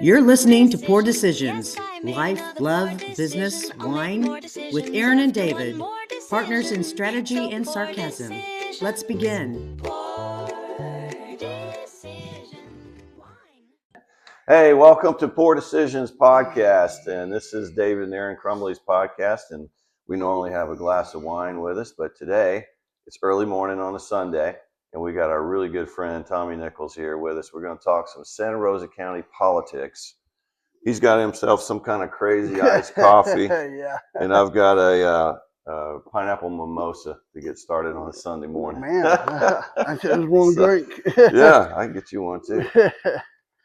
You're listening to Poor Decisions, Life, Love, Business, Wine with Aaron and David, partners in strategy and sarcasm. Let's begin. Hey, welcome to Poor Decisions podcast, and this is David and Aaron Crumley's podcast, and we normally have a glass of wine with us, but today it's early morning on a Sunday, and we got our really good friend Tommy Nichols here with us. We're going to talk some Santa Rosa County politics. He's got himself some kind of crazy iced coffee, Yeah. and I've got a pineapple mimosa to get started on a Sunday morning. Man, I just want to drink. Yeah, I can get you one too.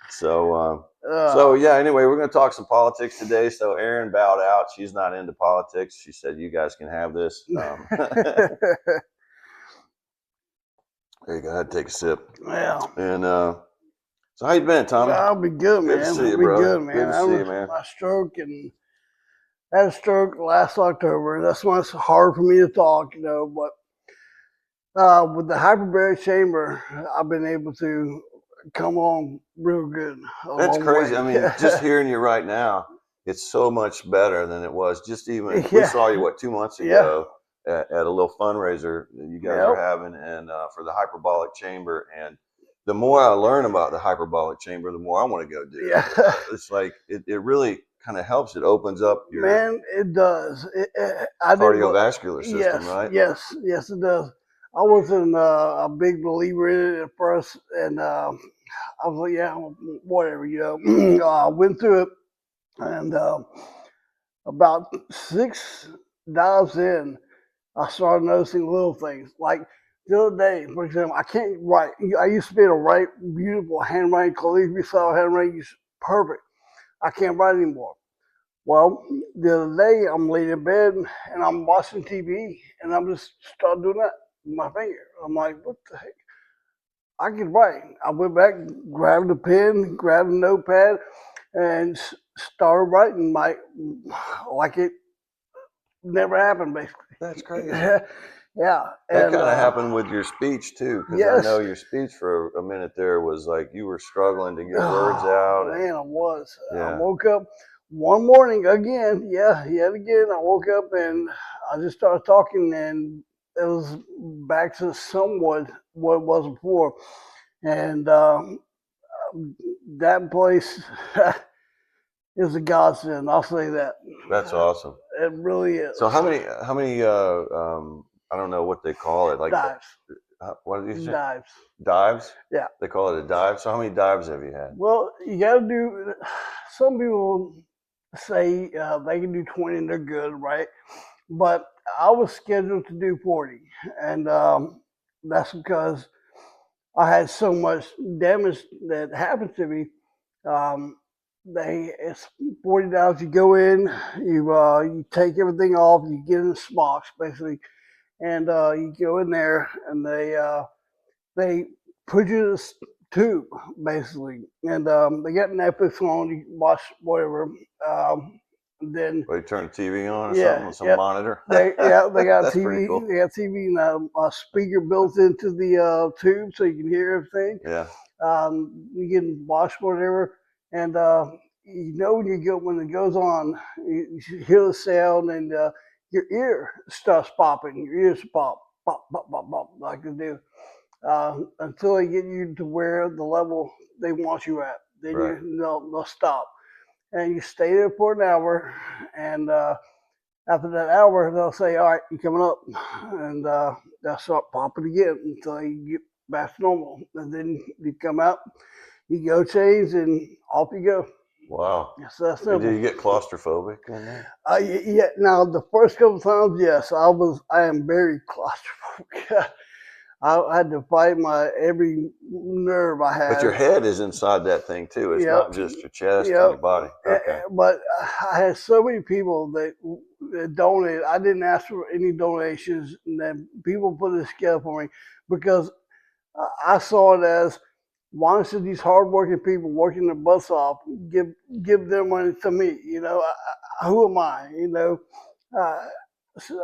So anyway, we're going to talk some politics today. So Erin bowed out. She's not into politics. She said, you guys can have this. There you go. I'd take a sip. Well, and so how you been, Tommy? I'll be good, man. Good to see you, I'll be brother. good, man. Good to see you, man. My stroke and had a stroke last October. That's why it's hard for me to talk, but with the hyperbaric chamber, I've been able to come on real good. That's crazy. I mean, just hearing you right now, it's so much better than it was. Just even we saw you 2 months ago at a little fundraiser that you guys were having, and for the hyperbolic chamber. And the more I learn about the hyperbolic chamber, the more I want to go do. Yeah. It's like it really kind of helps. It opens up your it does. cardiovascular system, right? Yes, it does. I wasn't a big believer in it at first, and I was like, yeah, whatever, I went through it, and about 6 dives in, I started noticing little things. Like the other day, for example, I can't write. I used to be able to write beautiful handwriting, calligraphy style handwriting, perfect. I can't write anymore. Well, the other day, I'm laying in bed, and I'm watching TV, and I'm just started doing that. My finger. I'm like, what the heck? I can write. I went back, grabbed a pen, grabbed a notepad, and started writing like it never happened, basically. That's crazy. Yeah. That kind of happened with your speech too, because I know your speech for a minute there was like you were struggling to get words out. Man, I was. Yeah. I woke up one morning again. Yet again. I woke up and I just started talking, and it was back to somewhat what it was before. And that place is a godsend. I'll say that. That's awesome. It really is. So how many I don't know what they call it, like dives. What did you say? Dives. Dives? Yeah. They call it a dive. So how many dives have you had? Well, you got to do. Some people say they can do 20 and they're good, right? But I was scheduled to do 40, and that's because I had so much damage that happened to me. It's 40 dives. You go in, you take everything off, you get in the smocks basically, and you go in there, and they put you in this tube basically, and they got Netflix on. You watch whatever. Then they turn the TV on or something on some monitor. They got That's TV. pretty cool. They got TV and a speaker built into the tube, so you can hear everything. Yeah. You can watch whatever, and when it goes on, you hear the sound, and your ear starts popping. Your ears pop, pop, pop, pop, pop, like they do, until they get you to where the level they want you at. Then they'll stop. And you stay there for an hour, and after that hour, they'll say, all right, you're coming up. And they'll start popping again until you get back to normal. And then you come out, you go change, and off you go. Wow. So that's simple. Did you get claustrophobic in there? Yeah. Now, the first couple times, yes, I am very claustrophobic. I had to fight every nerve I had. But your head is inside that thing too. It's not just your chest and your body. Okay. But I had so many people that donated. I didn't ask for any donations, and then people put it together for me because I saw it as, why should these hardworking people working their butts off give their money to me? Who am I?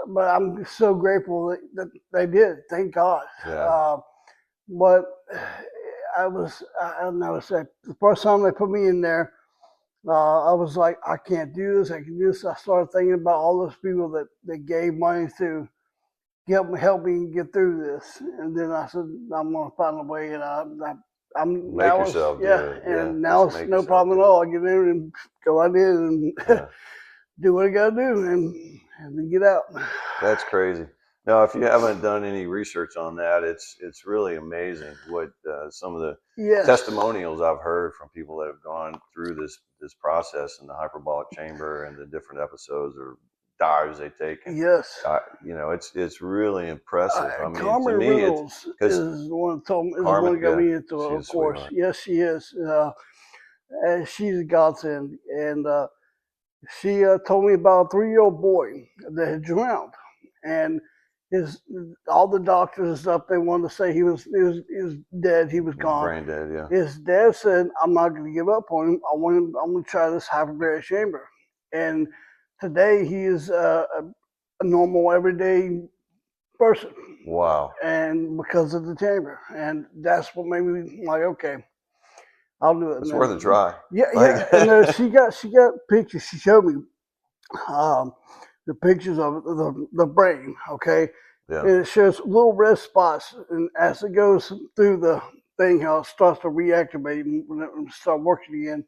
But I'm so grateful that they did. Thank God. Yeah. But I'll never say, the first time they put me in there, I was like, I can't do this. I can do this. I started thinking about all those people that gave money to help me get through this. And then I said, I'm going to find a way. And I'm Make now yourself yeah, do it. and Yeah, now just it's make no yourself problem do at it. all. I get in and go out there and Yeah. do what I got to do and then get out. That's crazy. Now, if you haven't done any research on that, it's really amazing what some of the Yes. testimonials I've heard from people that have gone through this process in the hyperbolic chamber and the different episodes or dives they take. And, Yes. it's really impressive. I mean, to Carmen me, it's Reynolds because is the one that told me, is the one Carmen, that got yeah, me into it, she's of a course. sweetheart. Yes, she is. And she's a godsend. And she told me about a 3-year-old boy that had drowned, and his all the doctors and stuff, they wanted to say he was dead, he was gone. Brain dead, yeah. His dad said, "I'm not going to give up on him. I'm going to try this hyperbaric chamber." And today he is a normal, everyday person. Wow. And because of the chamber, and that's what made me like, okay, I'll do it. It's worth a try. Yeah, Like- yeah. And she got pictures. She showed me the pictures of the brain. Okay, Yeah. and it shows little red spots, and as it goes through the thing, how it starts to reactivate and start working again.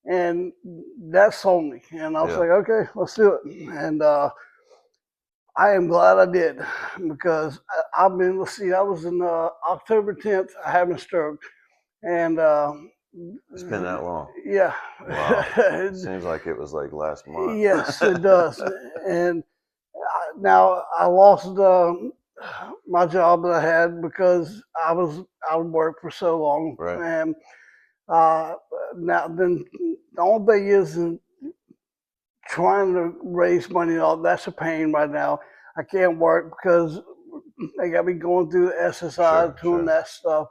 And that sold me, and I was Yeah. like, okay, let's do it. And I am glad I did, because I've been. Let's see, I was in October 10th. I had a stroke, and It's been that long. yeah. Wow. It seems like it was like last month. Yes, it does. And now I lost my job that I had because I was out of work for so long. Right. And now then, the only thing is trying to raise money and all that's a pain right now. I can't work because they got me going through the SSI, doing that stuff.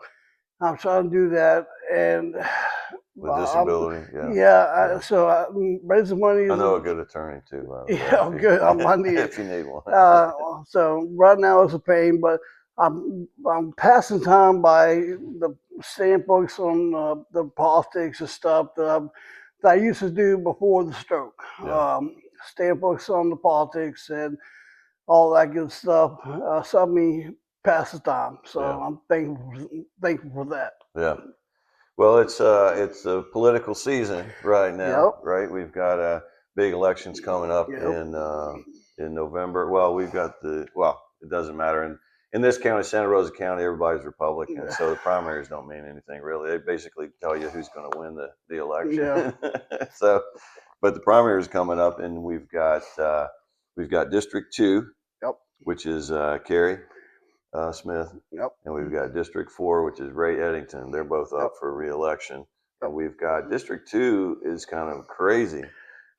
I'm trying to do that, and with disability, so raising money. I know a good attorney too. Yeah, good. I might need if you need one. So right now it's a pain, but I'm passing time by staying focused on the politics and stuff that I used to do before the stroke. Yeah. Staying focused on the politics and all that good stuff. Helped me pass the time. So I'm thankful for that. Yeah. Well, it's a political season right now, right? We've got big elections coming up in November. Well, it doesn't matter. In this county, Santa Rosa County, everybody's Republican, so the primaries don't mean anything really. They basically tell you who's going to win the election. Yeah. But the primary is coming up, and we've got District 2, which is Carrie Smith, and we've got District 4, which is Ray Eddington. They're both up for re-election. And we've got District 2 is kind of crazy.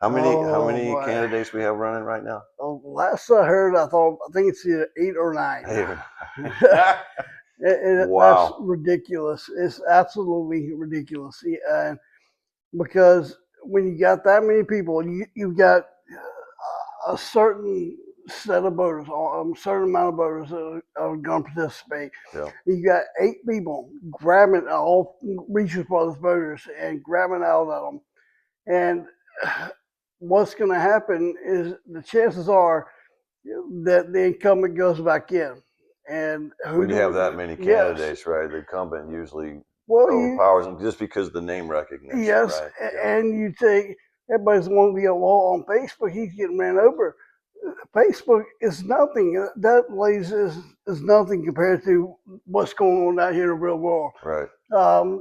How many candidates we have running right now? Oh, last I heard, I think it's either 8 or 9. 8 or 9. Wow, that's ridiculous. It's absolutely ridiculous. Because when you got that many people, you've got a certain set of voters, a certain amount of voters that are going to participate. Yeah. You got 8 people grabbing all reaching for those voters and grabbing out of them. And what's going to happen is the chances are that the incumbent goes back in. And when you have that many candidates, right, the incumbent usually overpowers them just because of the name recognition. Yes, right? And you take everybody's wanting to get law on Facebook. He's getting ran over. Facebook is nothing. That lays is nothing compared to what's going on out here in the real world. Right.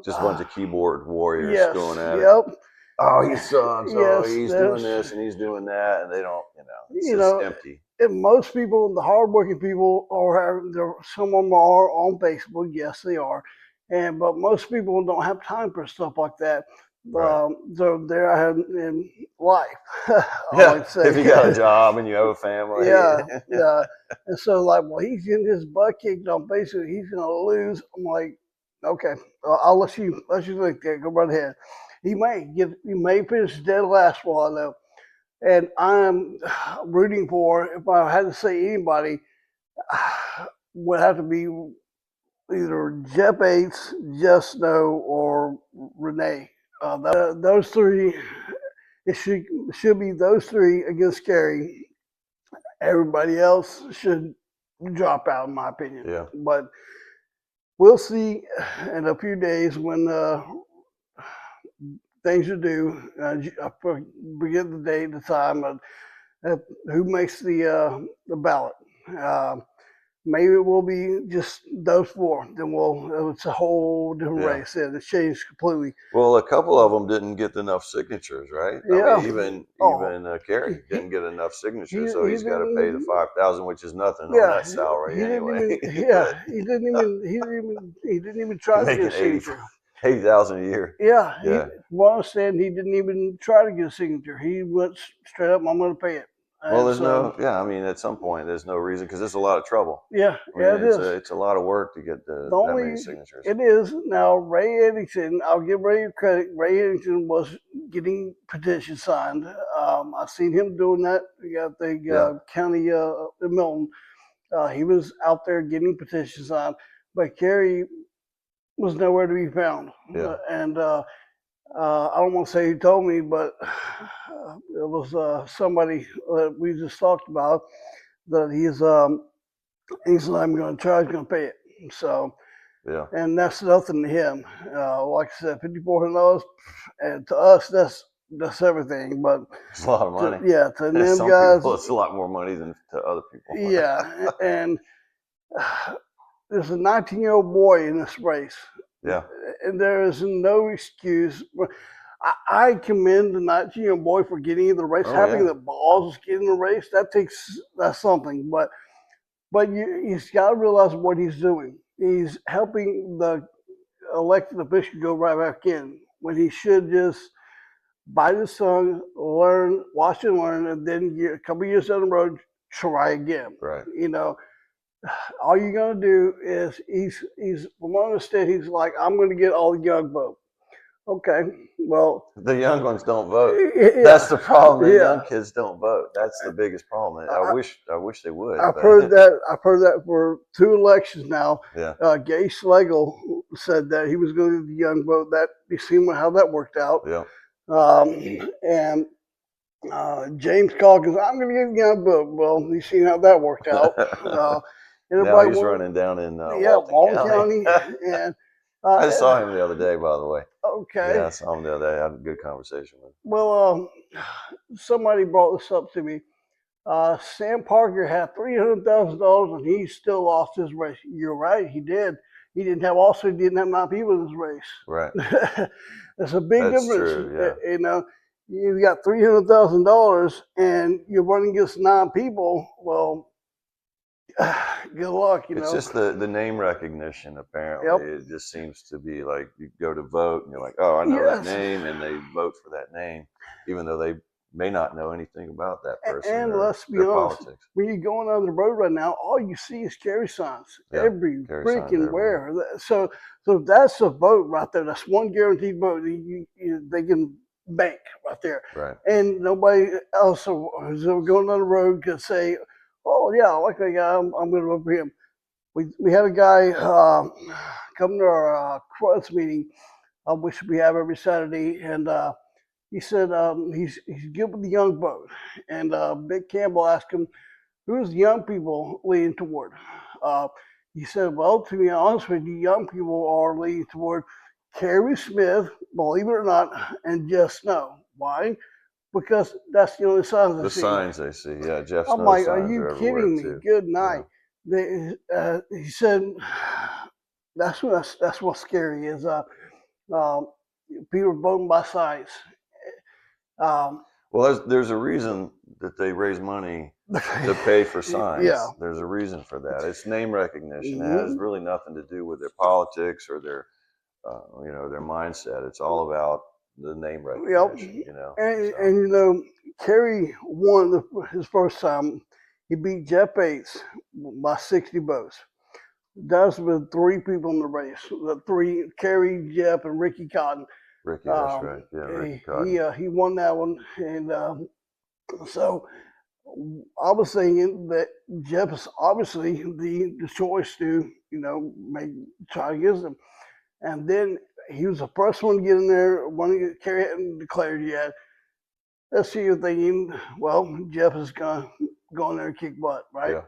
Just a bunch of keyboard warriors going at it. Oh, he sucks. He's doing this and he's doing that, and they don't. It's just empty. And most people, the hardworking people, some of them are on Facebook. Yes, they are. But most people don't have time for stuff like that. Right. So they're in life. If you got a job and you have a family. Yeah. And so he's getting his butt kicked on Facebook. He's gonna lose. I'm like, okay, I'll let you think that. Go right ahead. He may finish dead last for all I know. And I'm rooting for, if I had to say anybody, would have to be either Jeff Bates, Just Snow, or Renee. Those 3 it should be those three against Kerry. Everybody else should drop out, in my opinion. Yeah. But we'll see in a few days when things are due. I forget the date, the time, who makes the ballot. Maybe it will be just those four. Then it's a whole different race. Yeah, it's changed completely. Well, a couple of them didn't get enough signatures, right? Yeah. I mean, even Kerry didn't get enough signatures, so he's got to pay the $5,000, which is nothing on that salary anyway. He didn't even try to get a signature. 80,000 a year. Yeah. From what I understand, he didn't even try to get a signature. He went straight up, I'm going to pay it. Well, there's I mean, at some point, there's no reason, because it's a lot of trouble. Yeah, it is. It's a lot of work to get that many signatures. It is. Now, Ray Eddington, I'll give Ray credit. Ray Eddington was getting petitions signed. I've seen him doing that. We got the county in Milton. He was out there getting petitions signed, but Kerry was nowhere to be found. Yeah. And I don't want to say who told me, but it was somebody that we just talked about, that he's not even going to try, he's going to pay it. So, and that's nothing to him. Like I said, $5,400, and to us, that's everything. But it's a lot of money. To them some guys, people, it's a lot more money than to other people. Yeah, and there's a 19-year-old boy in this race. Yeah. And there is no excuse. I commend the 19-year-old boy for getting in the race, having the balls, getting the race. That's something. But he's got to realize what he's doing. He's helping the elected official go right back in, when he should just bite his tongue, learn, watch and learn, and then a couple of years down the road, try again. Right. All you're going to do is, he's from what I understand, he's like, I'm going to get all the young vote. Okay, well. The young ones don't vote. Yeah. That's the problem. The young kids don't vote. That's the biggest problem. I wish they would. I've heard that for 2 elections now. Yeah. Gay Schlegel said that he was going to get the young vote. That you seen how that worked out. Yeah. And James Calkins, I'm going to get the young vote. Well, you seen how that worked out. Now he's running down in Walton County. And I just saw him the other day, by the way. Okay. Yeah, I saw him the other day. I had a good conversation with him. Well, somebody brought this up to me. Sam Parker had $300,000 and he still lost his race. You're right, he did. He didn't have 9 people in his race. Right. That's a big difference. True, yeah. You got $300,000 and you're running against 9 people. Well, good luck. It's just the name recognition. Apparently, it just seems to be like you go to vote and you're like, oh, I know that name, and they vote for that name, even though they may not know anything about that person. And let's be honest, politics. When you're going on the road right now, all you see is Kerry signs every freaking where. So that's a vote right there. That's one guaranteed vote. They can bank right there. Right. And nobody else who's going on the road could say, oh yeah, I like that guy. I'm going to vote for him. We had a guy come to our Cruz meeting, which we have every Saturday, and he said he's good with the young vote. And Big Campbell asked him, who's the young people leaning toward? He said, well, to be honest with you, young people are leaning toward Kerry Smith, believe it or not, and Jeff Snow. Why? Because that's the only signs they see. The signs they see, yeah. Jeff Snow's I'm like, are you kidding me? Too. Good night. Yeah. He said, that's what's scary is people voting by size. Well, there's a reason that they raise money to pay for signs. Yeah. There's a reason for that. It's name recognition. It has really nothing to do with their politics or their mindset. It's all about the name recognition. And Kerry won his first time. He beat Jeff Bates by 60 votes. That's with 3 people in the race. The 3, Kerry, Jeff, and Ricky Cotton. Ricky, that's right. Yeah, Ricky Cotton. He won that one. And so I was thinking that Jeff is obviously the choice to, try against him. And then he was the first one to get in there. Kerry hadn't declared yet. let's see, you're thinking, well, Jeff is gonna go in there and kick butt, right? Yeah.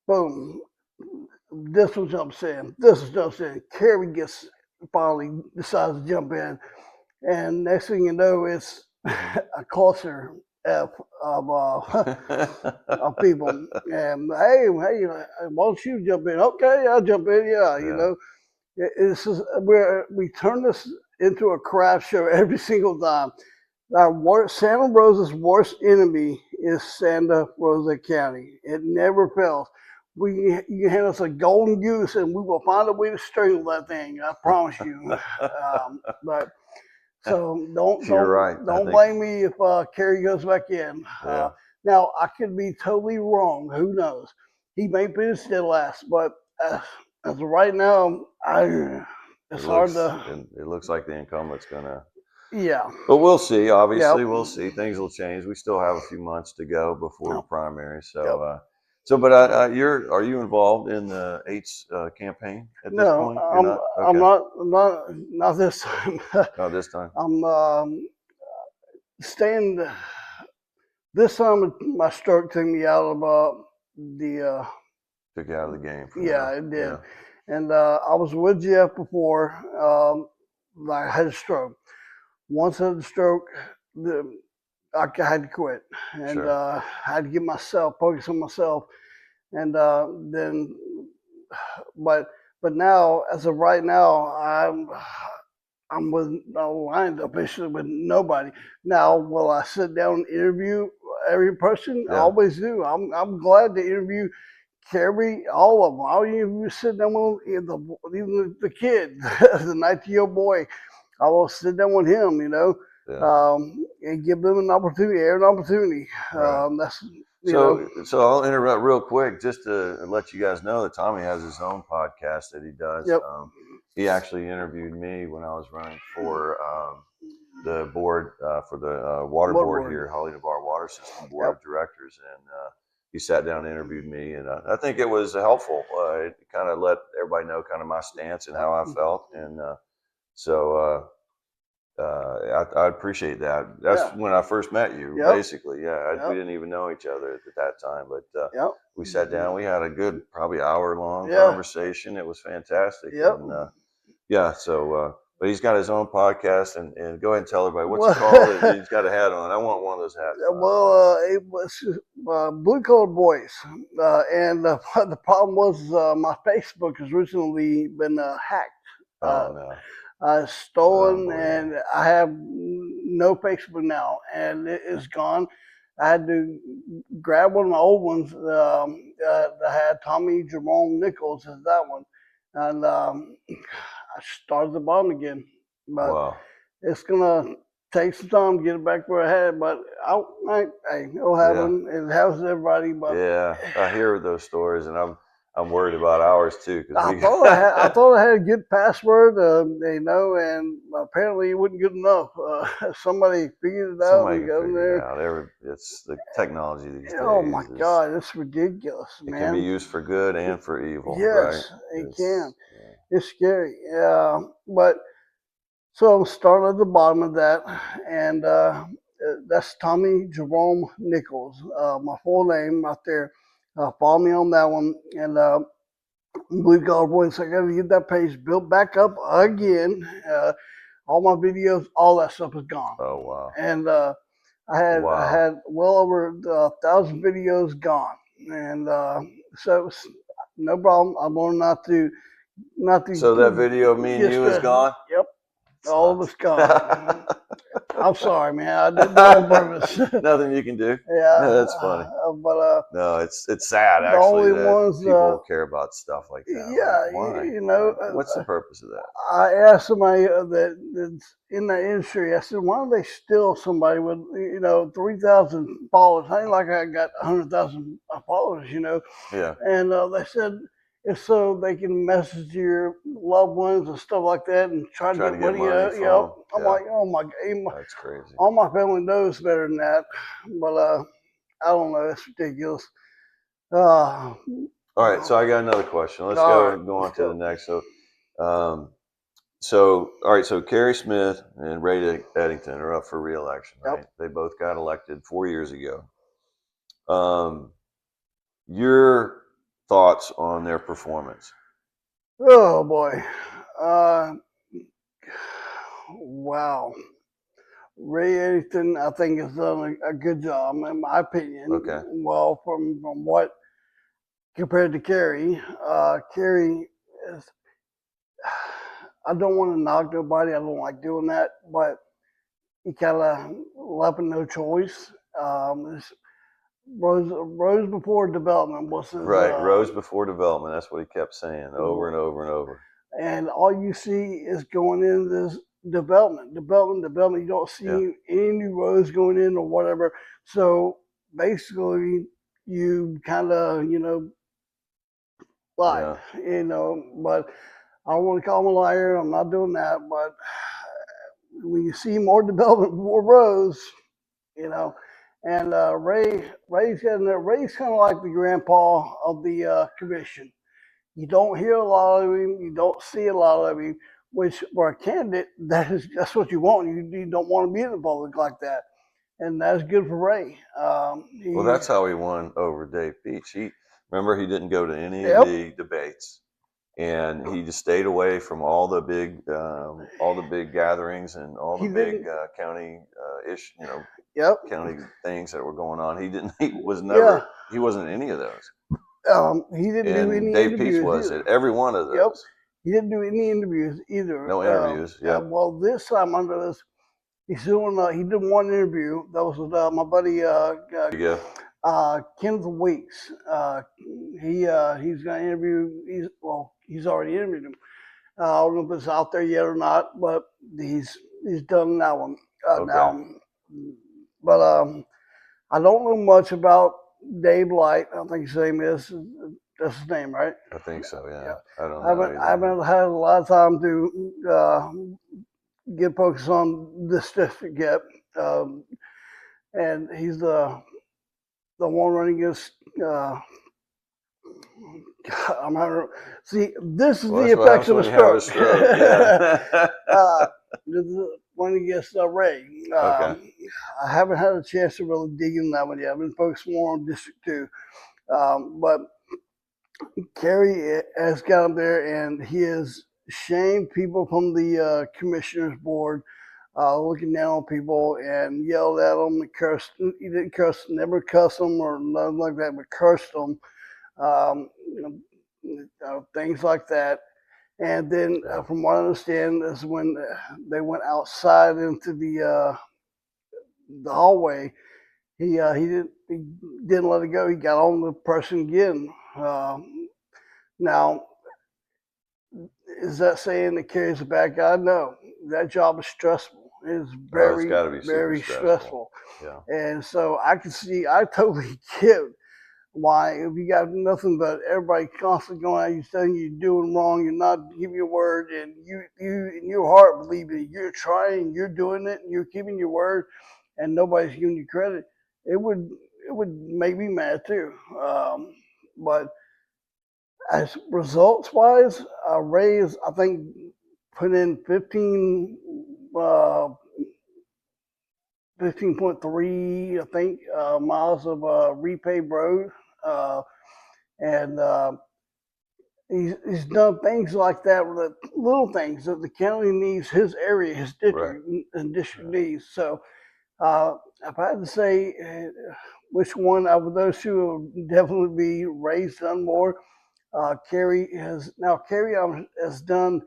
Boom. This was what I'm saying. This is what I'm saying. Carrie finally decides to jump in, and next thing you know, it's a cluster of of people. And hey, why don't you jump in? Okay, I'll jump in. Yeah, you Yeah. know, this is where we turn this into a craft show every single time. Santa Rosa's worst enemy is Santa Rosa County. It never fails. You can hand us a golden goose and we will find a way to strangle that thing. I promise you. But so You're right. don't blame me if Kerry goes back in. Yeah. Now I could be totally wrong. Who knows? He may finish dead last, but as of right now, it's hard to. It looks like the incumbent's gonna. Yeah. But we'll see. Obviously, Yep. we'll see. Things will change. We still have a few months to go before the Yep. primary. So, Yep. but are you involved in the Eights campaign at this No, point? You're not. Okay. I'm not this time. Oh, this time. I'm staying. This time, my stroke took me out of the. Took you out of the game. For Yeah, now. it did. Yeah. And I was with Jeff before. I had a stroke. Once I had the stroke, I had to quit, and Sure. I had to get myself focus on myself, and then, but now, as of right now, I'm aligned officially with nobody. Now, will I sit down and interview every person? I Yeah. always do. I'm glad to interview Carrie, all of them. I'll even sit down with even the kid, the 19-year-old boy. I will sit down with him, you know, Yeah. and give them an opportunity, an opportunity. Right. That's know. So I'll interrupt real quick just to let you guys know that Tommy has his own podcast that he does. Yep. He actually interviewed me when I was running for the board for the water board here, Holly Navarre Water System Board of Directors, and he sat down and interviewed me, and I think it was helpful. It kind of let everybody know kind of my stance and how I felt, and so I appreciate that. That's when I first met you, basically. Yeah, we didn't even know each other at that time, but we sat down. We had a good, probably hour-long conversation. It was fantastic. And, so, but he's got his own podcast, and go ahead and tell everybody what's it called. He's got a hat on. I want one of those hats. Well, it was Blue Collar Boys, and the problem was my Facebook has recently been hacked. Oh no. Stolen, and I have no Facebook now, and it is gone. I had to grab one of my old ones that had Tommy Jerome Nichols as that one, and I started the bottom again. But it's gonna take some time to get it back where I had it, but hey, it'll happen. It happens to everybody. But I hear those stories, and I'm worried about ours too. I thought I had a good password, you know, and apparently it wasn't good enough. Somebody figured it out. Somebody figured it out. It's the technology these days. Oh my God, it's ridiculous, man. It can be used for good and for evil. Yes, right? It can. Yeah. It's scary. But so I'm starting at the bottom of that, and that's Tommy Jerome Nichols, my full name out there. Follow me on that one, and Blue Collar Boys. I got to get that page built back up again. All my videos, all that stuff is gone. Oh wow! And I had well over 1,000 videos gone, and so it was no problem. I'm going not to. So that video of me and you is gone. Yep. All of us gone. I'm sorry, man. I didn't do it on purpose. Nothing you can do. Yeah, no, that's funny. But no, it's sad actually that people care about stuff like that. Yeah, like, why? You know, what's the purpose of that? I asked somebody that's in that industry. I said, why don't they steal somebody with 3,000 followers? It ain't like I got 100,000 followers, you know. Yeah. And they said, it's so they can message your loved ones and stuff like that and try to get money. I'm like, oh my God, that's crazy. All my family knows better than that, but I don't know. It's ridiculous. All right, so I got another question. Let's go on to the next. So, So, all right. So Kerry Smith and Ray Eddington are up for re-election, right? Yep. They both got elected 4 years ago. Your thoughts on their performance? Oh boy. Wow. Ray Eddington, I think, has done a good job, in my opinion. Okay. Well, from what compared to Kerry, Kerry is. I don't want to knock nobody. I don't like doing that, but he kind of left with no choice. Rose before development was his. Right. Rose before development. That's what he kept saying over and over and over. And all you see is going in this development. You don't see any new roads going in or whatever. So basically, you kind of, lied, but I don't want to call him a liar. I'm not doing that. But when you see more development, more roads, and Ray's kind of like the grandpa of the commission. You don't hear a lot of him. You don't see a lot of him. Which for a candidate, that's what you want. You don't want to be in the public like that, and that's good for Ray. Well, that's how he won over Dave Beach. Remember he didn't go to any of the debates, and he just stayed away from all the big gatherings and all the big county county things that were going on. He wasn't in any of those. He didn't do any Dave interviews. Peach was at every one of those. Yep. He didn't do any interviews either. No interviews. Yeah. Well, this time under this, he's doing. He did one interview. That was with my buddy Kenneth Weeks. He's going to interview. He's already interviewed him. I don't know if it's out there yet or not, but he's done that one now. But I don't know much about Dave Light. I think his name is. That's his name, right? I think so. Yeah. I don't know. I haven't had a lot of time to get focused on this district yet, and he's the one running against. I'm having. See, this is the effects of a stroke. Running against Ray. I haven't had a chance to really dig into that one yet. I've been focused more on District 2. But Kerry has got him there, and he has shamed people from the commissioners board, looking down on people and yelled at them and cursed. He didn't curse, never cuss them or nothing like that, but cursed them. Things like that. And then, from what I understand, is when they went outside into the hallway, he didn't let it go. He got on the person again. Now, is that saying that Kerry's a bad guy? No, that job is stressful. It's very, very stressful. Yeah. And so I totally get why, if you got nothing but everybody constantly going at you saying you're doing wrong, you're not giving your word, and you in your heart believe it, you're trying, you're doing it, and you're keeping your word, and nobody's giving you credit, it would make me mad too. But as results wise, Ray is, I think, put in 15.3, I think, miles of repaved road. And he's done things like that, little things that the county needs, his area, his district, and district needs. So if I had to say which one out of those two would definitely be Ray's done more. Kerry has done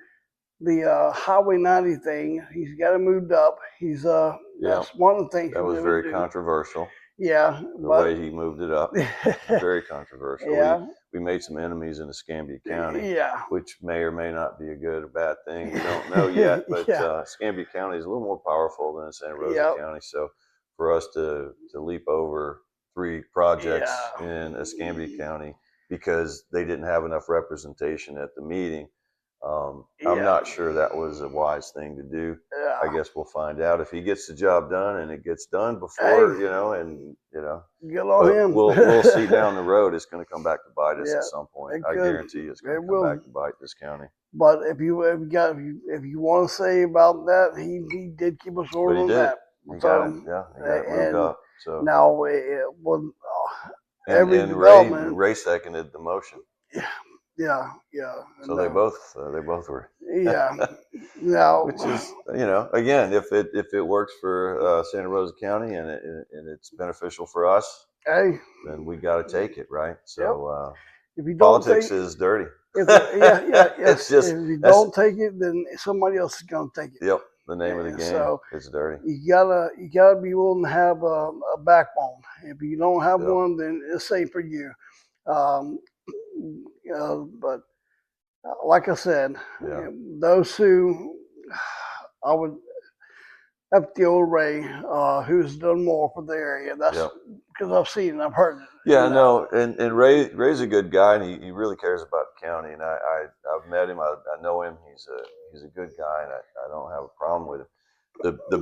the Highway 90 thing. He's got it moved up. That's one of the things that was very controversial. Yeah, the way he moved it up, very controversial. Yeah. We made some enemies in Escambia County, which may or may not be a good or bad thing. We don't know yet, but Escambia County is a little more powerful than Santa Rosa County. So for us to leap over 3 projects in Escambia County because they didn't have enough representation at the meeting, I'm Yeah. not sure that was a wise thing to do. I Yeah. guess we'll find out if he gets the job done and it gets done Hey, before, and good on but him. we'll see down the road. It's going to come back to bite us Yeah, at some point. it I could. guarantee you it's going It to come will. back to bite this county. But if you want to say about that, he did keep us But ordered he on did. that. He So, got it. Yeah, he got it moved and up. So now it was and every and development. Ray seconded the motion. Yeah. So And, they both were. yeah. Now, Which is, again, if it works for Santa Rosa County and it's beneficial for us, hey, then we got to take it, right? So if you don't politics take, is dirty. yes. It's just If you that's don't take it, then somebody else is gonna take it. yep, the name of the And game. so It's dirty. you gotta be willing to have a backbone. If you don't have Yep. one, then it's ain't for you. Um, but like I said, Yeah. those who I would up the old Ray, who's done more for the area. That's Yep. because I've seen it, I've heard it. Yeah, no, and Ray's a good guy, and he really cares about the county. And I've met him. I know him. He's a good guy, and I don't have a problem with him. The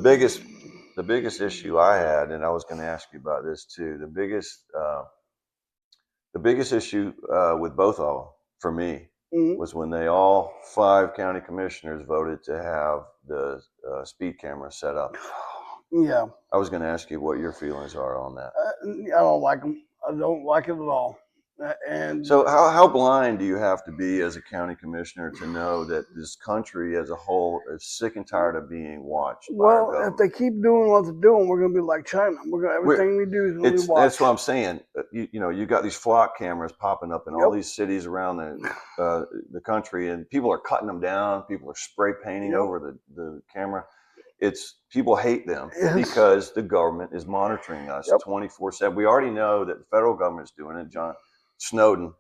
biggest issue I had, and I was going to ask you about this too. The biggest issue with both of them for me was when they all 5 county commissioners voted to have the speed camera set up. Yeah. I was going to ask you what your feelings are on that. I don't like them. I don't like it at all. And So how blind do you have to be as a county commissioner to know that this country as a whole is sick and tired of being watched by our well, government? if they keep doing what they're doing, we're gonna be like China. Everything we do is gonna be watched. That's what I'm saying. You got these flock cameras popping up in all these cities around the country, and people are cutting them down. People are spray painting over the camera. People hate them because the government is monitoring us 24/7. We already know that the federal government is doing it. John Snowden,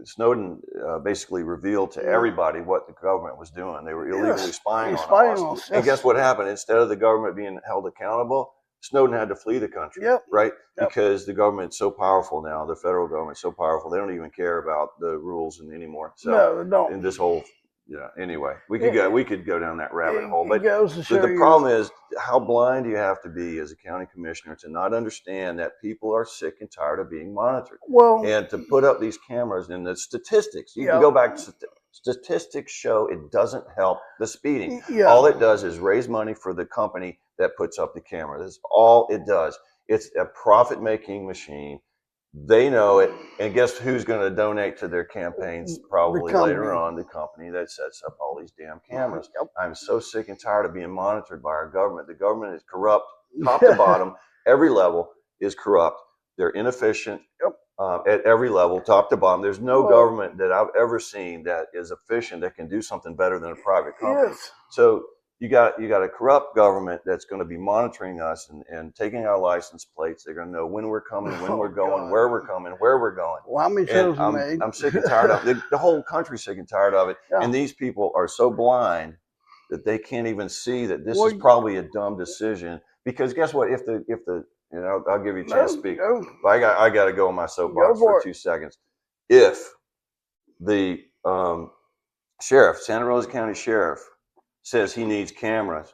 Snowden basically revealed to everybody what the government was doing. They were illegally spying on us. And guess what happened? Instead of the government being held accountable, Snowden had to flee the country, right? Because the government's so powerful now. The federal government's so powerful. They don't even care about the rules anymore. So no, they don't. in this whole anyway, we could go down that rabbit hole. But the problem is, how blind do you have to be as a county commissioner to not understand that people are sick and tired of being monitored? Well, and to put up these cameras and the statistics, you can go back to statistics show it doesn't help the speeding. All it does is raise money for the company that puts up the camera. That's all it does. It's a profit-making machine. They know it, and guess who's going to donate to their campaigns probably later on? The company that sets up all these damn cameras. I'm so sick and tired of being monitored by our government. The government is corrupt, top to bottom. Every level is corrupt. They're inefficient at every level, top to bottom. There's no government that I've ever seen that is efficient, that can do something better than a private company. So you got a corrupt government that's going to be monitoring us and taking our license plates. They're going to know when we're coming, when we're going, where we're coming, where we're going. Well, how many shows are made? I'm sick and tired of it. The whole country's sick and tired of it. And these people are so blind that they can't even see that this is probably a dumb decision. Because guess what? If the I'll give you a chance to speak. I got to go on my soapbox for 2 seconds. If the sheriff, Santa Rosa County Sheriff, says he needs cameras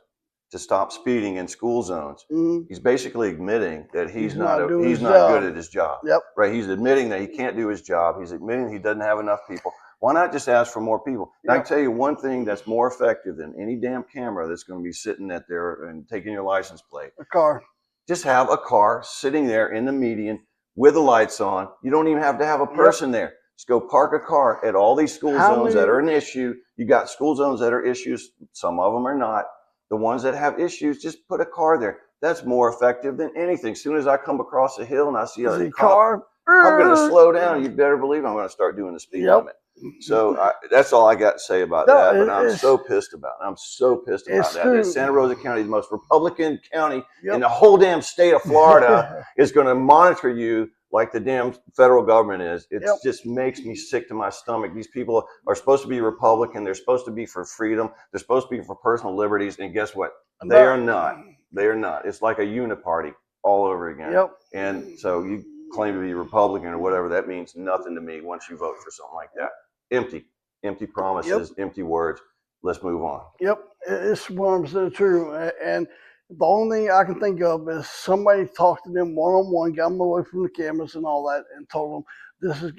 to stop speeding in school zones, he's basically admitting that he's not good at his job. Right? He's admitting that he can't do his job. He's admitting he doesn't have enough people. Why not just ask for more people? And I can tell you one thing that's more effective than any damn camera that's going to be sitting at there and taking your license plate. A car. Just have a car sitting there in the median with the lights on. You don't even have to have a person there. Just go park a car at all these school zones that are an issue. You got school zones that are issues. Some of them are not. The ones that have issues, just put a car there. That's more effective than anything. As soon as I come across the hill and I see a car, I'm going to slow down. You better believe I'm going to start doing the speed limit. So that's all I got to say about that. But I'm so pissed about it. I'm so pissed about that. Santa Rosa County, the most Republican county in the whole damn state of Florida, is going to monitor you like the damn federal government is. It just makes me sick to my stomach. These people are supposed to be Republican. They're supposed to be for freedom. They're supposed to be for personal liberties. And guess what? They are not. They are not. It's like a uniparty all over again. And so you claim to be Republican or whatever, that means nothing to me once you vote for something like that. Empty empty promises, empty words. Let's move on. Yep, it's 100% true. And the only thing I can think of is somebody talked to them one-on-one, got them away from the cameras and all that, and told them this is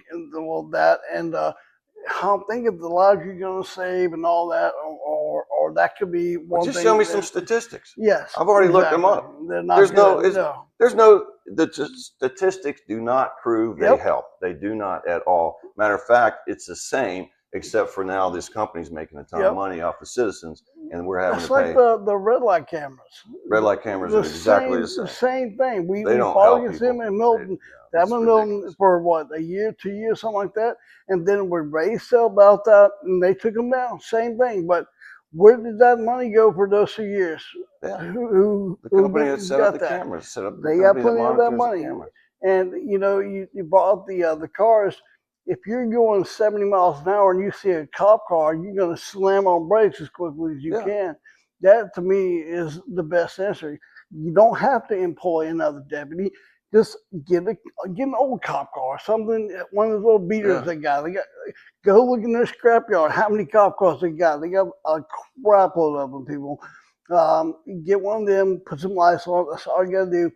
that, and how I'm thinking the lives you're going to save and all that, or that could be one thing. Just show me some statistics. Yes, I've already looked them up. They're not the statistics do not prove they help. They do not at all. Matter of fact, it's the same, except for now this company's making a ton of money off the citizens, and we're having to pay. It's like the red light cameras. Red light cameras are exactly the same thing. We don't fought help against people. them in Milton. They have been in Milton for what, a year, 2 years, something like that. And then we raised hell about that, and they took them down. Same thing. But where did that money go for those 2 years? Yeah. The company that set up the cameras, they got plenty of that money. And you know, you bought the cars. If you're going 70 miles an hour and you see a cop car, you're going to slam on brakes as quickly as you can. That, to me, is the best answer. You don't have to employ another deputy. Just get an old cop car, something, one of those little beaters they got. Go look in their scrapyard. How many cop cars they got? They got a crap load of them, people. Get one of them, put some lights on. That's all you got to do.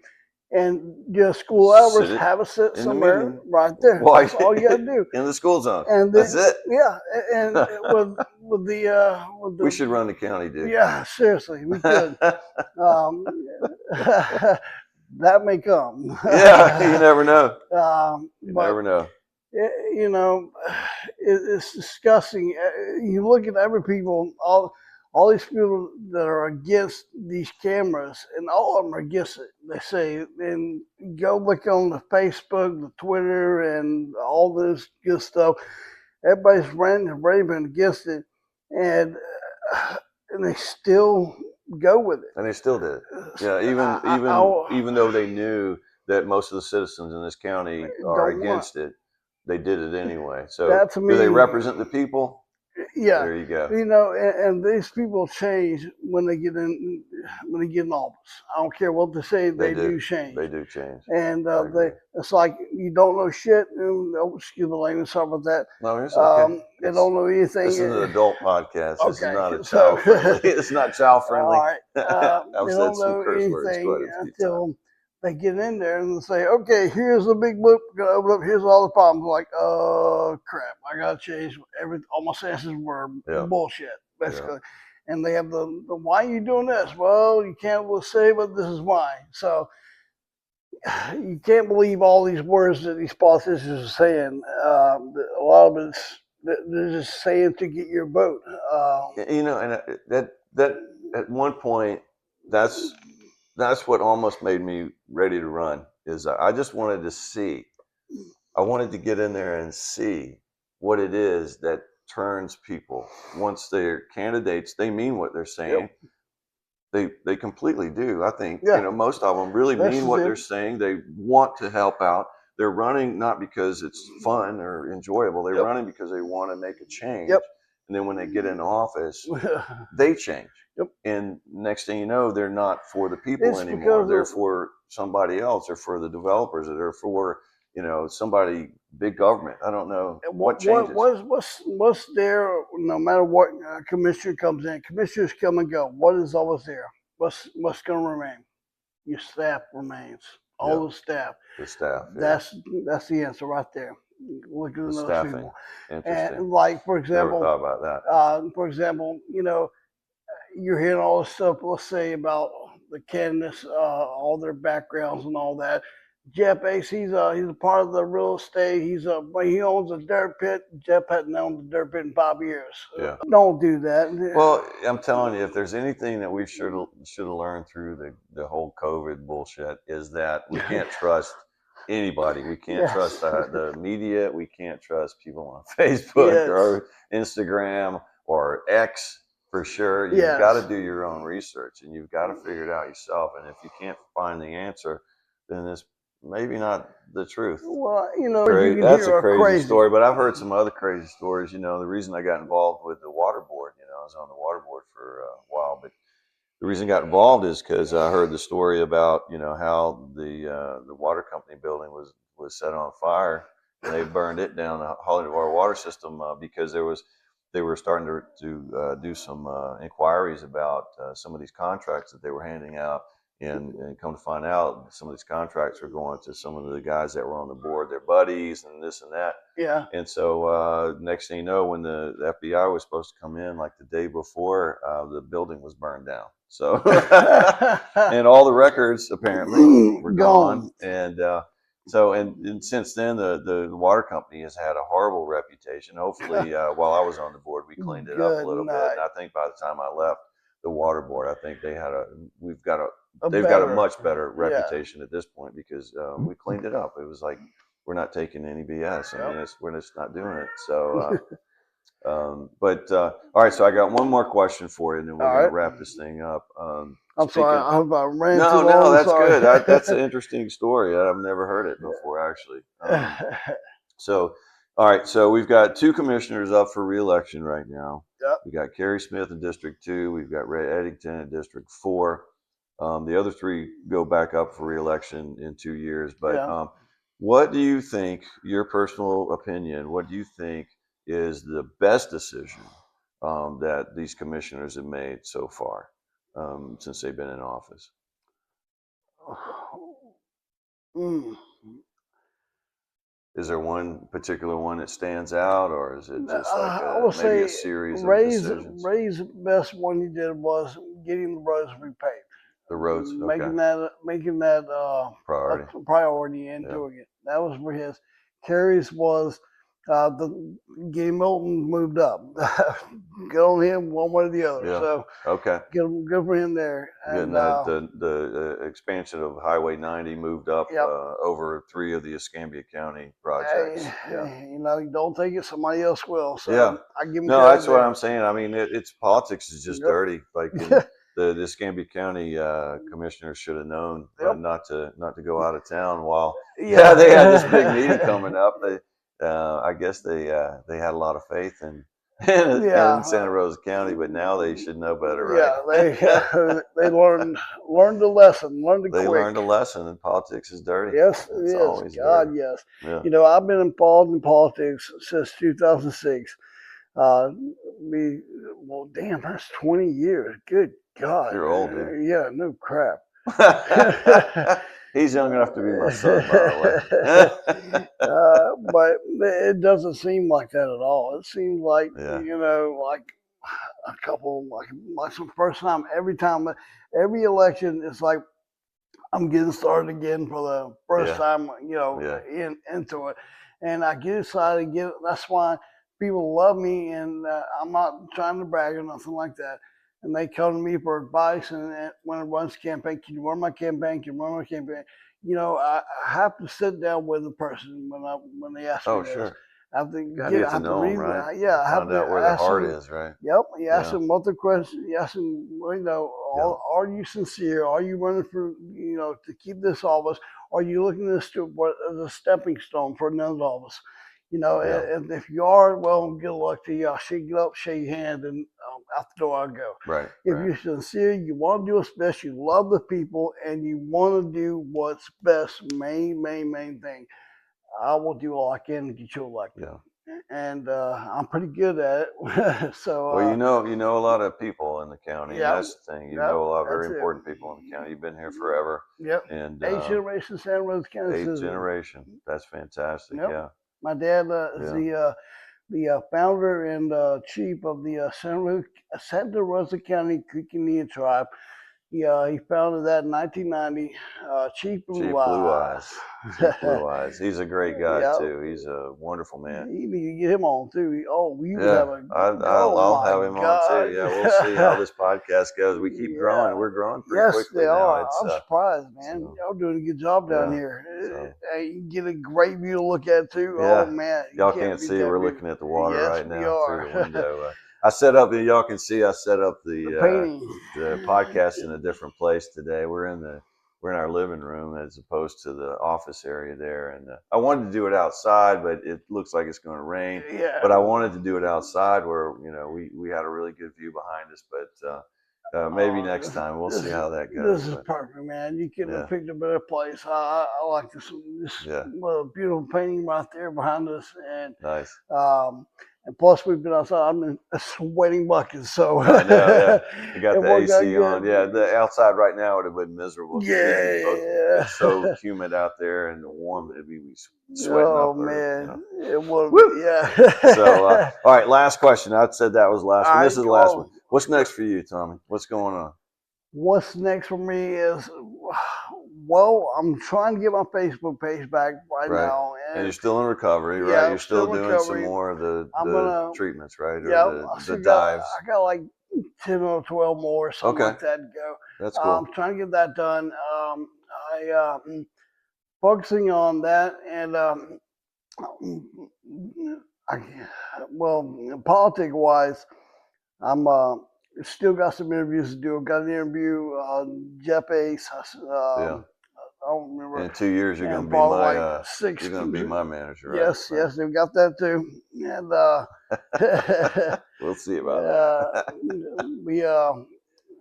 And just school hours, have a sit somewhere right there. That's all you got to do. In the school zone. And that's it. Yeah, and with the we should run the county, dude. Yeah, seriously, we could. That may come. Yeah, you never know. You But, never know. you know, it's disgusting. You look at every people, all these people that are against these cameras, and all of them are against it. They say, and go look on the Facebook, the Twitter, and all this good stuff. Everybody's raving against it, and they still go with it. And they still did. Yeah, even though they knew that most of the citizens in this county are against it, they did it anyway. So that, to me, do they represent the people? Yeah, there you go. You know, and these people change when they get in office. I don't care what they say; they do change. They do change. And it's like you don't know shit. And, excuse the language, sorry about that. No, it's okay. They don't know anything. This is an adult podcast. Okay, this is not a child friendly. It's not child friendly. All right. I've they said don't some know curse words anything until they get in there and say, "Okay, here's the big book. We're gonna open up. Here's all the problems." Like, oh crap! I gotta change all my sentences were bullshit, basically. And they have the why are you doing this? Well, you can't say, but this is why. So you can't believe all these words that these politicians are saying. A lot of it's they're just saying to get your vote. You know, and that at one point, that's what almost made me ready to run. Is I just wanted to see. I wanted to get in there and see what it is that turns people. Once they're candidates, they mean what they're saying. They completely do. I think you know, most of them really mean what they're saying. They want to help out. They're running not because it's fun or enjoyable. They're running because they want to make a change. And then when they get in office, they change. And next thing you know, they're not for the people anymore. They're for somebody else, or for the developers, or they're for, you know, somebody, big government. I don't know what changes. What's there, no matter what commissioner comes in, commissioners come and go. What is always there? What's going to remain? Your staff remains. All the staff. The staff. That's the answer right there. Look at those staffing. people. Interesting. And like, for example, never thought about that. For example, you know, you're hearing all this stuff, let's say, about the candidates, all their backgrounds and all that. Jeff Ace, he's a part of the real estate. He owns a dirt pit. Jeff hadn't owned a dirt pit in 5 years. Don't do that. Well, I'm telling you, if there's anything that we should have learned through the whole COVID bullshit, is that we can't trust anybody. We can't trust the media. We can't trust people on Facebook or Instagram or X. For sure, you've got to do your own research, and you've got to figure it out yourself. And if you can't find the answer, then it's maybe not the truth. Well, you know, that's a crazy story. But I've heard some other crazy stories. You know, the reason I got involved with the water board, you know, I was on the water board for a while, but the reason I got involved is because I heard the story about, you know, how the water company building was set on fire, and they burned it down, the Hollywood water system, because there was they were starting to do some inquiries about some of these contracts that they were handing out. And come to find out, some of these contracts were going to some of the guys that were on the board, their buddies and this and that. Yeah. And so next thing you know, when the FBI was supposed to come in like the day before, the building was burned down. So, and all the records apparently were gone. And and since then, the water company has had a horrible reputation. Hopefully, while I was on the board, we cleaned it up a little bit. And I think by the time I left the water board, I think they've got a much better reputation at this point because we cleaned it up. It was like, we're not taking any BS. I mean, we're just not doing it. So, all right. So I got one more question for you, and then we're going to wrap this thing up. I'm sorry. I ran too long. No, that's good. That's an interesting story. I've never heard it before, actually. So, all right. So we've got 2 commissioners up for re-election right now. Yep. We got Kerry Smith in District 2. We've got Ray Eddington in District 4. The other 3 go back up for re-election in 2 years. But what do you think, your personal opinion, what do you think is the best decision that these commissioners have made so far since they've been in office? Is there one particular one that stands out, or is it just like maybe a series of decisions? Ray's best one he did was getting the roads repaved. The roads, okay. Making that priority and doing it. That was for his. Kerry's was getting Milton moved up. Get on him one way or the other. Yeah. So good for him there. And the expansion of Highway 90 moved up over 3 of the Escambia County projects. You know, you don't take it, somebody else will. So I give him no, that's what I'm saying. I mean, it's politics is just dirty. Like the Escambia County commissioners should have known not to go out of town while they had this big meeting coming up. I guess they had a lot of faith in Santa Rosa County, but now they should know better, right? Yeah, they learned a lesson, They learned a lesson, and politics is dirty. Yes, it is. God, dirty. Yes. Yeah. You know, I've been involved in politics since 2006. Well, damn, that's 20 years. Good God. You're old, dude. Yeah, no crap. He's young enough to be my son, by the way. But it doesn't seem like that at all. It seems like, you know, like a couple, like some first time, every election, it's like I'm getting started again for the first time, you know, into it. And I get excited, that's why people love me, and I'm not trying to brag or nothing like that. And they come to me for advice, and when it runs campaign, can you run my campaign? Can you run my campaign? You know, I have to sit down with the person when they ask me this. Sure. I have to get to know them, right? I have to find out where the heart is, right? Yep. You ask them what the question. You ask them, you know, are you sincere? Are you running for, you know, to keep this office? Are you looking at this as a stepping stone for another office? You know, and if you are, well, good luck to you. I'll get up, shake your hand, and out the door I go. Right. If you're sincere, you want to do what's best, you love the people, and you want to do what's best, main thing, I will do all I can to get you elected. Yeah. And I'm pretty good at it. So. Well, you know a lot of people in the county. And that's the thing. You know a lot of very important people in the county. You've been here forever. Yep. And 8th generation Santa Rosa County. 8th generation. That's fantastic. Yep. Yeah. My dad is the founder and chief of the Santa Rosa County Creek Indian tribe. He founded that in 1990. Chief Blue Eyes. Chief Blue Eyes. He's a great guy too. He's a wonderful man. You need to get him on too. I'll have him on too. Yeah, we'll see how this podcast goes. We keep growing. We're growing pretty quickly now. I'm surprised, man. Y'all doing a good job down here. You get a great view to look at too. Yeah. Oh man, y'all can't see. We're looking at the water right now through the window. I set up the podcast in a different place today. We're in our living room as opposed to the office area there. And I wanted to do it outside, but it looks like it's going to rain. Yeah. But I wanted to do it outside where, you know, we had a really good view behind us. But maybe next time we'll see how that goes. This is perfect, man. You couldn't have picked a better place. I like this beautiful painting right there behind us. And nice. And plus, we've been outside. I'm in sweating buckets, so I know, yeah. You got it the worked out AC on. good. Yeah, the outside right now would have been miserable. Yeah. It's so humid out there and warm. It'd be sweating Oh up. Or, man, it would. Woo! Yeah. So, all right, last question. I said that was the last All one. right, This is the go last on. one. What's next for you, Tommy? What's going on? What's next for me is, well, I'm trying to get my Facebook page back right now, and you're still in recovery, yeah, right? I'm You're still still doing some recovering. more of the I'm gonna, treatments, right? Or yeah, the dives. I got like 10 or 12 more, something like that to go. That's cool. I'm trying to get that done. I'm focusing on that, and politic wise, I'm still got some interviews to do. I've got an interview Jeff Ace. Yeah. I don't remember. In 2 years, you're going to be probably my like 6. you're going to be my manager, right? Yes, Right. yes, they've got that too. And We'll see about that.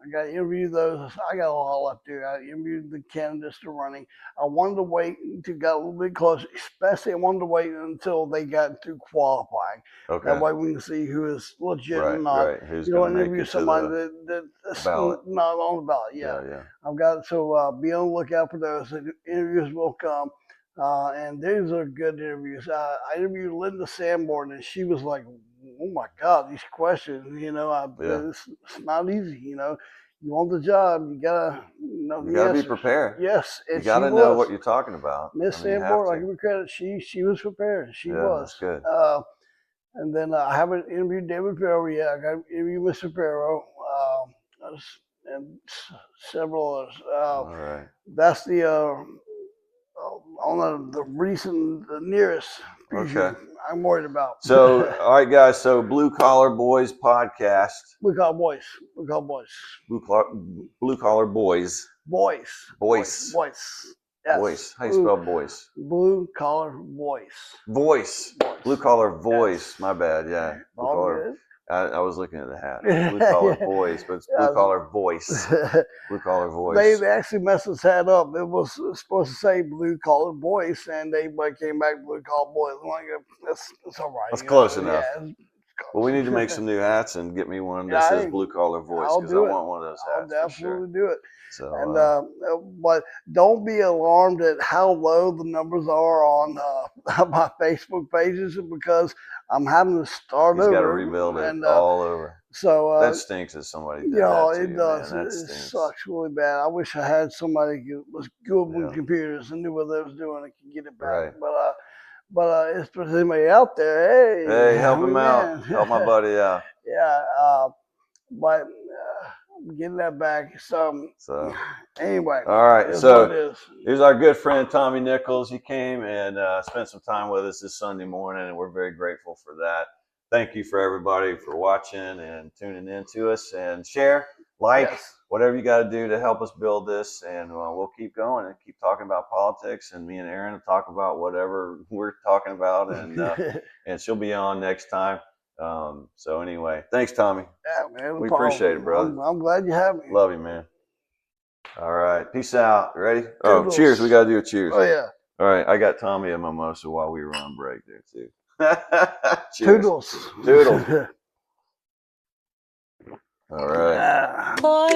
I got to interview those. I got a lot left to do. I interviewed the candidates to running. I wanted to wait until got a little bit closer, especially I wanted to wait until they got through qualifying. Okay. That way we can see who is legit Right, and not. right. Who's You don't going to make interview it to somebody the that's ballot. not on the ballot. Yeah. Yeah. I've got be on the lookout for those. The interviews will come. And these are good interviews. I interviewed Linda Sanborn, and she was like, "Oh my God, these questions! It's not easy. You want the job, you gotta know the answers. Be prepared. Yes, and you gotta know what you're talking about. Miss Sanborn, I give her credit. She was prepared. She was. That's good. And then I haven't interviewed David Farrow yet. I got to interview Mr. Farrow and several others. All right. That's the on the nearest future I'm worried about. So, all right, guys. So, Blue Collar Boys podcast. Blue Collar Boys. Blue Collar Boys. Blue Collar Boys. Boys. Voice. Voice. Yes. Voice. How you spell voice? Blue Collar Voice. Voice. Blue Collar Voice. Yes. My bad. Yeah. Blue All collar. good. I was looking at the hat. Blue Collar Boys, but it's Blue Collar Voice. Blue Collar Voice. They actually messed this hat up. It was supposed to say Blue Collar Voice, and they came back Blue Collar Boys. That's all right. That's close enough. Yeah, well, we need to make some new hats and get me one that says Blue Collar Voice, because I want one of those hats. I'll absolutely do it. So, but don't be alarmed at how low the numbers are on my Facebook pages, because I'm having to start over. He's got to rebuild it all over. So that stinks as somebody did that to it you, does. Man. It sucks really bad. I wish I had somebody who was good with computers and knew what they was doing and could get it back. Right. But if there's anybody out there, hey, help him out. Help my buddy out. Yeah. But I'm getting that back. So anyway. All right. So here's our good friend Tommy Nichols. He came and spent some time with us this Sunday morning, and we're very grateful for that. Thank you for everybody for watching and tuning in to us, and share, whatever you got to do to help us build this, and we'll keep going and keep talking about politics, and me and Aaron will talk about whatever we're talking about, and and she'll be on next time. So anyway, thanks, Tommy. Yeah, man. We appreciate it, brother. I'm glad you have me. Love you, man. All right. Peace out. Ready? Oh, cheers. We got to do a cheers. Oh, yeah. All right. I got Tommy a mimosa while we were on break there, too. Cheers. Toodles. All right. Poor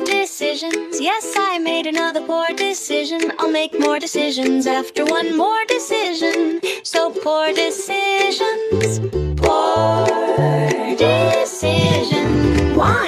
decisions. Yes, I made another poor decision. I'll make more decisions after one more decision. So poor decisions. Poor decisions. Why?